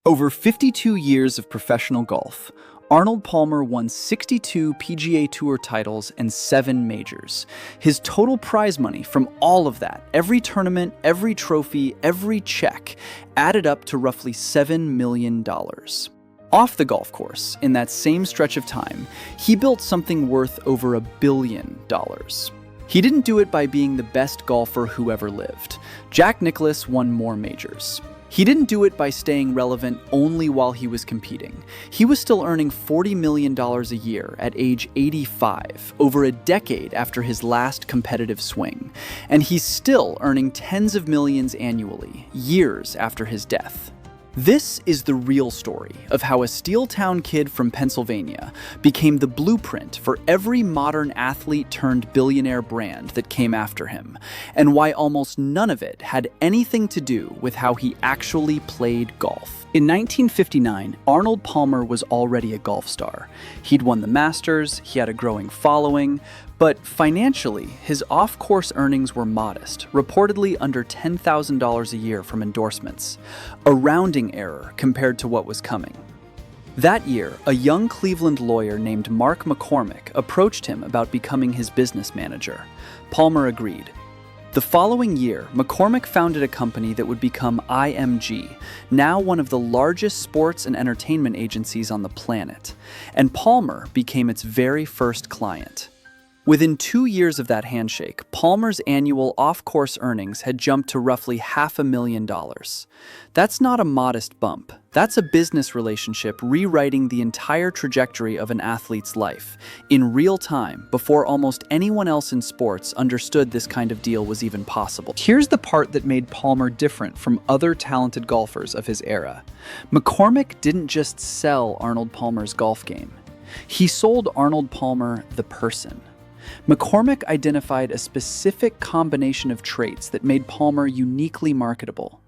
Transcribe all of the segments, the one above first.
Over 52 years of professional golf, Arnold Palmer won 62 PGA Tour titles and 7 majors. His total prize money from all of that, every tournament, every trophy, every check, added up to roughly $7 million. Off the golf course, in that same stretch of time, he built something worth over $1 billion. He didn't do it by being the best golfer who ever lived. Jack Nicklaus won more majors. He didn't do it by staying relevant only while he was competing. He was still earning $40 million a year at age 85, over a decade after his last competitive swing. And he's still earning tens of millions annually, years after his death. This is the real story of how a Steeltown kid from Pennsylvania became the blueprint for every modern athlete turned billionaire brand that came after him, and why almost none of it had anything to do with how he actually played golf. In 1959, Arnold Palmer was already a golf star. He'd won the Masters, he had a growing following, but financially, his off-course earnings were modest, reportedly under $10,000 a year from endorsements, a rounding error compared to what was coming. That year, a young Cleveland lawyer named Mark McCormack approached him about becoming his business manager. Palmer agreed. The following year, McCormack founded a company that would become IMG, now one of the largest sports and entertainment agencies on the planet, and Palmer became its very first client. Within 2 years of that handshake, Palmer's annual off-course earnings had jumped to roughly $500,000. That's not a modest bump. That's a business relationship rewriting the entire trajectory of an athlete's life, in real time, before almost anyone else in sports understood this kind of deal was even possible. Here's the part that made Palmer different from other talented golfers of his era. McCormack didn't just sell Arnold Palmer's golf game. He sold Arnold Palmer the person. McCormack identified a specific combination of traits that made Palmer uniquely marketable.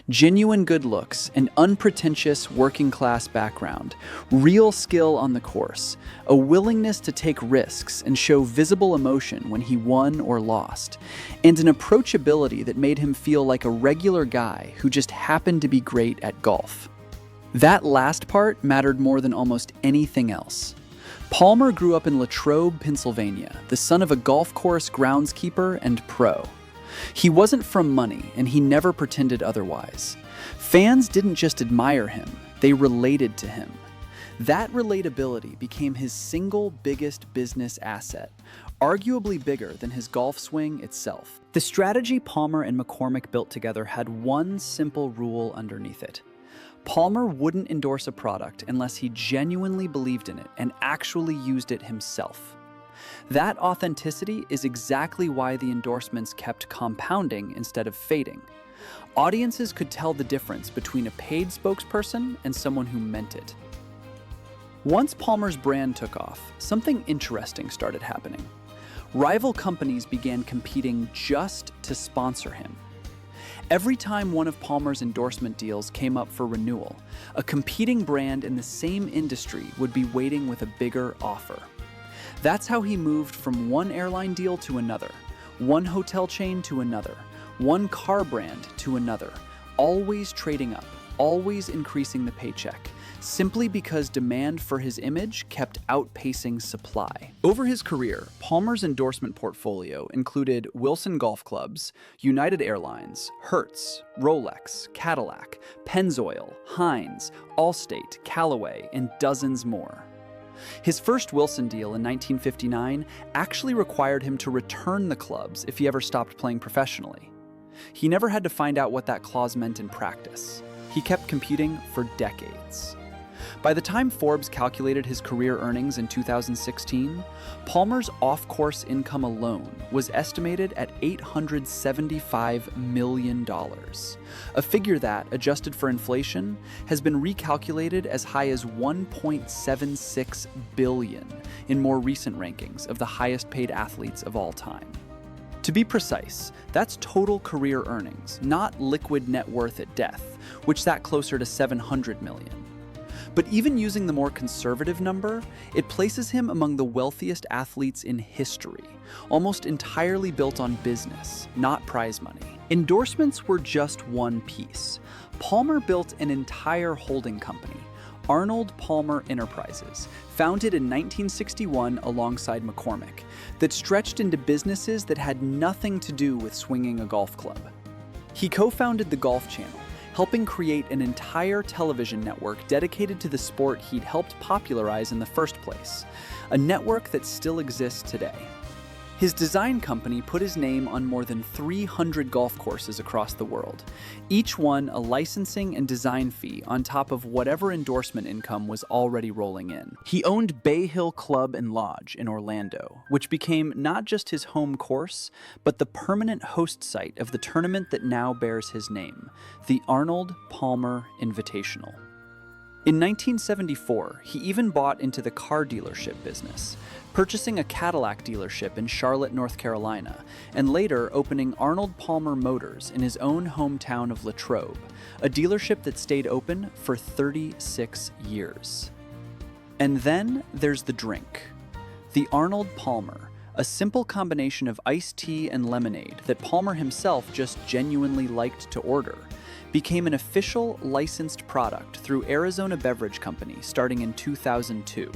Genuine good looks, an unpretentious working-class background, real skill on the course, a willingness to take risks and show visible emotion when he won or lost, and an approachability that made him feel like a regular guy who just happened to be great at golf. That last part mattered more than almost anything else. Palmer grew up in Latrobe, Pennsylvania, the son of a golf course groundskeeper and pro. He wasn't from money, and he never pretended otherwise. Fans didn't just admire him, they related to him. That relatability became his single biggest business asset, arguably bigger than his golf swing itself. The strategy Palmer and McCormack built together had one simple rule underneath it. Palmer wouldn't endorse a product unless he genuinely believed in it and actually used it himself. That authenticity is exactly why the endorsements kept compounding instead of fading. Audiences could tell the difference between a paid spokesperson and someone who meant it. Once Palmer's brand took off, something interesting started happening. Rival companies began competing just to sponsor him. Every time one of Palmer's endorsement deals came up for renewal, a competing brand in the same industry would be waiting with a bigger offer. That's how he moved from one airline deal to another, one hotel chain to another, one car brand to another, always trading up, always increasing the paycheck, simply because demand for his image kept outpacing supply. Over his career, Palmer's endorsement portfolio included Wilson Golf Clubs, United Airlines, Hertz, Rolex, Cadillac, Pennzoil, Heinz, Allstate, Callaway, and dozens more. His first Wilson deal in 1959 actually required him to return the clubs if he ever stopped playing professionally. He never had to find out what that clause meant in practice. He kept competing for decades. By the time Forbes calculated his career earnings in 2016, Palmer's off-course income alone was estimated at $875 million, a figure that, adjusted for inflation, has been recalculated as high as $1.76 billion in more recent rankings of the highest-paid athletes of all time. To be precise, that's total career earnings, not liquid net worth at death, which sat closer to $700 million. But even using the more conservative number, it places him among the wealthiest athletes in history, almost entirely built on business, not prize money. Endorsements were just one piece. Palmer built an entire holding company, Arnold Palmer Enterprises, founded in 1961 alongside McCormack, that stretched into businesses that had nothing to do with swinging a golf club. He co-founded the Golf Channel, helping create an entire television network dedicated to the sport he'd helped popularize in the first place, a network that still exists today. His design company put his name on more than 300 golf courses across the world, each one a licensing and design fee on top of whatever endorsement income was already rolling in. He owned Bay Hill Club and Lodge in Orlando, which became not just his home course, but the permanent host site of the tournament that now bears his name, the Arnold Palmer Invitational. In 1974, he even bought into the car dealership business, purchasing a Cadillac dealership in Charlotte, North Carolina, and later opening Arnold Palmer Motors in his own hometown of Latrobe, a dealership that stayed open for 36 years. And then there's the drink. The Arnold Palmer, a simple combination of iced tea and lemonade that Palmer himself just genuinely liked to order, became an official licensed product through Arizona Beverage Company starting in 2002.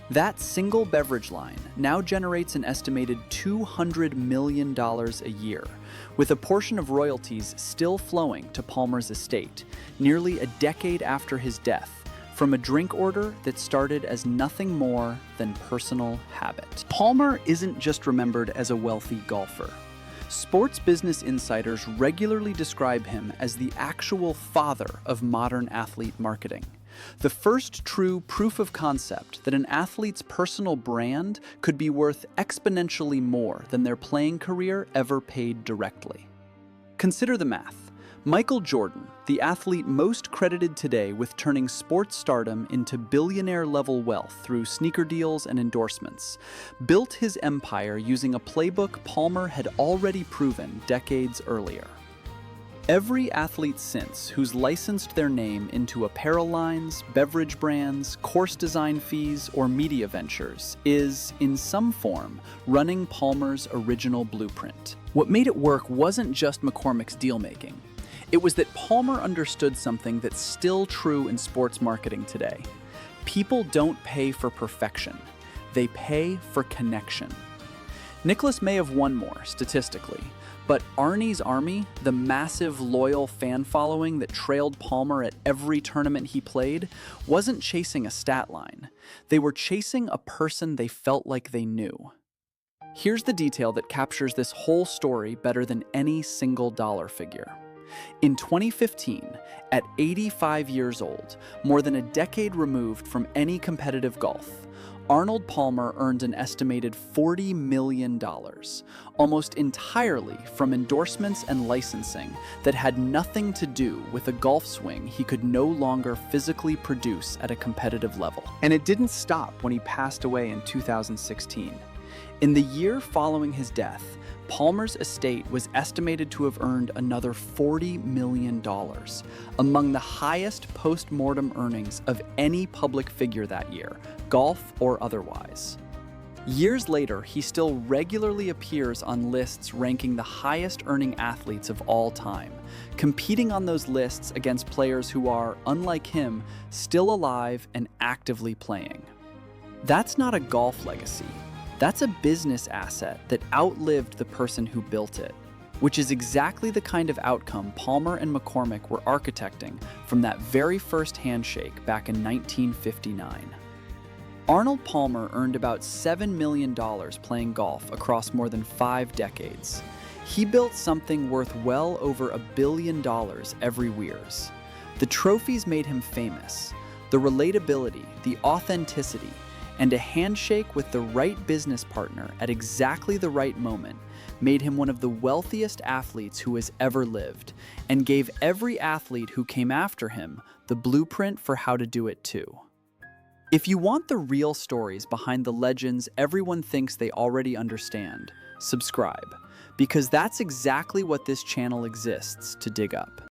That single beverage line now generates an estimated $200 million a year, with a portion of royalties still flowing to Palmer's estate, nearly a decade after his death, from a drink order that started as nothing more than personal habit. Palmer isn't just remembered as a wealthy golfer. Sports business insiders regularly describe him as the actual father of modern athlete marketing. The first true proof of concept that an athlete's personal brand could be worth exponentially more than their playing career ever paid directly. Consider the math. Michael Jordan, the athlete most credited today with turning sports stardom into billionaire-level wealth through sneaker deals and endorsements, built his empire using a playbook Palmer had already proven decades earlier. Every athlete since who's licensed their name into apparel lines, beverage brands, course design fees, or media ventures is, in some form, running Palmer's original blueprint. What made it work wasn't just McCormack's deal-making. It was that Palmer understood something that's still true in sports marketing today. People don't pay for perfection. They pay for connection. Nicklaus may have won more, statistically, but Arnie's Army, the massive loyal fan following that trailed Palmer at every tournament he played, wasn't chasing a stat line. They were chasing a person they felt like they knew. Here's the detail that captures this whole story better than any single dollar figure. In 2015, at 85 years old, more than a decade removed from any competitive golf, Arnold Palmer earned an estimated $40 million, almost entirely from endorsements and licensing that had nothing to do with a golf swing he could no longer physically produce at a competitive level. And it didn't stop when he passed away in 2016. In the year following his death, Palmer's estate was estimated to have earned another $40 million, among the highest post-mortem earnings of any public figure that year, golf or otherwise. Years later, he still regularly appears on lists ranking the highest-earning athletes of all time, competing on those lists against players who are, unlike him, still alive and actively playing. That's not a golf legacy. That's a business asset that outlived the person who built it, which is exactly the kind of outcome Palmer and McCormack were architecting from that very first handshake back in 1959. Arnold Palmer earned about $7 million playing golf across more than 5 decades. He built something worth well over $1 billion every years. The trophies made him famous. The relatability, the authenticity, and a handshake with the right business partner at exactly the right moment made him one of the wealthiest athletes who has ever lived, and gave every athlete who came after him the blueprint for how to do it too. If you want the real stories behind the legends everyone thinks they already understand, subscribe, because that's exactly what this channel exists to dig up.